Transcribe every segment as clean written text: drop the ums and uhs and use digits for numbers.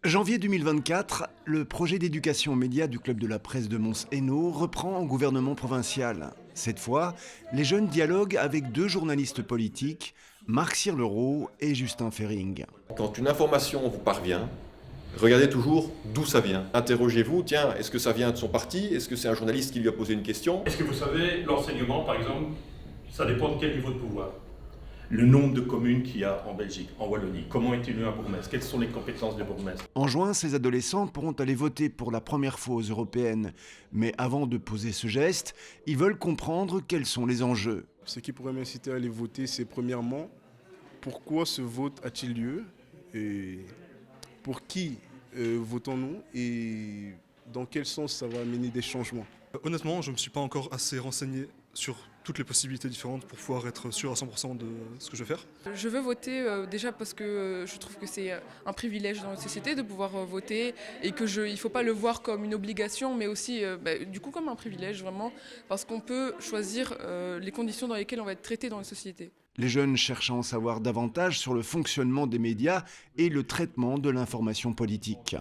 Janvier 2024, le projet d'éducation aux médias du Club de la presse de Mons-Hainaut reprend en gouvernement provincial. Cette fois, les jeunes dialoguent avec deux journalistes politiques, Marc Sirlereau et Justin Fering. Quand une information vous parvient, regardez toujours d'où ça vient. Interrogez-vous, tiens, est-ce que ça vient de son parti? Est-ce que c'est un journaliste qui lui a posé une question? Est-ce que vous savez, l'enseignement, par exemple, ça dépend de quel niveau de pouvoir? Le nombre de communes qu'il y a en Belgique, en Wallonie, comment est élu un bourgmestre, quelles sont les compétences du bourgmestre? En juin, ces adolescents pourront aller voter pour la première fois aux européennes. Mais avant de poser ce geste, ils veulent comprendre quels sont les enjeux. Ce qui pourrait m'inciter à aller voter, c'est premièrement, pourquoi ce vote a-t-il lieu et pour qui votons-nous et dans quel sens ça va amener des changements. Honnêtement, je ne me suis pas encore assez renseigné sur toutes les possibilités différentes pour pouvoir être sûr à 100% de ce que je vais faire. Je veux voter déjà parce que je trouve que c'est un privilège dans notre société de pouvoir voter et qu'il ne faut pas le voir comme une obligation mais aussi du coup comme un privilège vraiment parce qu'on peut choisir les conditions dans lesquelles on va être traité dans la société. Les jeunes cherchent à en savoir davantage sur le fonctionnement des médias et le traitement de l'information politique.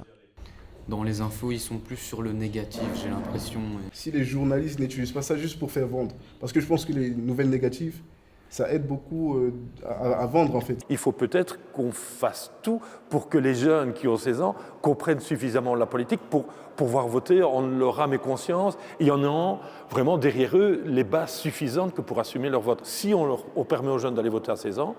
Dans les infos, ils sont plus sur le négatif, j'ai l'impression. Si les journalistes n'utilisent pas ça juste pour faire vendre, parce que je pense que les nouvelles négatives, ça aide beaucoup à vendre en fait. Il faut peut-être qu'on fasse tout pour que les jeunes qui ont 16 ans comprennent suffisamment la politique pour pouvoir voter en leur âme et conscience et en ayant vraiment derrière eux les bases suffisantes que pour assumer leur vote. Si on permet aux jeunes d'aller voter à 16 ans,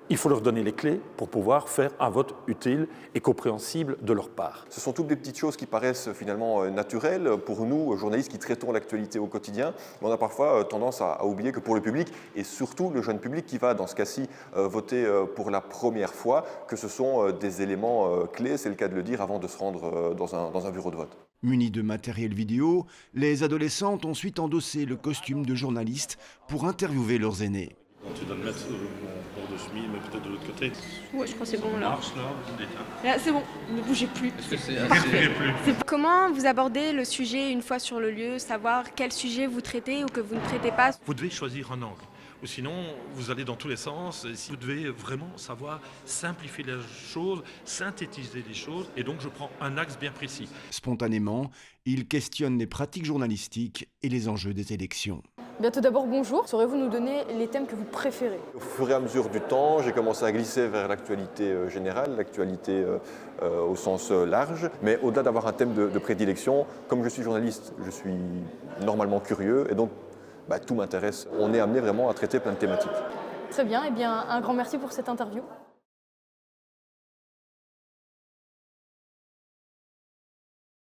il faut leur donner les clés pour pouvoir faire un vote utile et compréhensible de leur part. Ce sont toutes des petites choses qui paraissent finalement naturelles pour nous, journalistes qui traitons l'actualité au quotidien. Mais on a parfois tendance à oublier que pour le public, et surtout le jeune public qui va dans ce cas-ci voter pour la première fois, que ce sont des éléments clés, c'est le cas de le dire, avant de se rendre dans un bureau de vote. Munis de matériel vidéo, les adolescents ont ensuite endossé le costume de journaliste pour interviewer leurs aînés. Tu dois le mettre au bord de chemise, mais peut-être de l'autre côté. Ouais, je crois que c'est bon là. Marche là, déteins. Là, c'est bon, ne bougez plus. Est-ce que c'est assez plus? Comment vous abordez le sujet une fois sur le lieu, savoir quel sujet vous traitez ou que vous ne traitez pas? Vous devez choisir un angle. Ou sinon, vous allez dans tous les sens. Vous devez vraiment savoir simplifier les choses, synthétiser les choses. Et donc, je prends un axe bien précis. Spontanément, ils questionnent les pratiques journalistiques et les enjeux des élections. Bien, tout d'abord, bonjour. Saurez-vous nous donner les thèmes que vous préférez? Au fur et à mesure du temps, j'ai commencé à glisser vers l'actualité générale, l'actualité au sens large. Mais au-delà d'avoir un thème de prédilection, comme je suis journaliste, je suis normalement curieux et donc tout m'intéresse. On est amené vraiment à traiter plein de thématiques. Très bien, eh bien, un grand merci pour cette interview.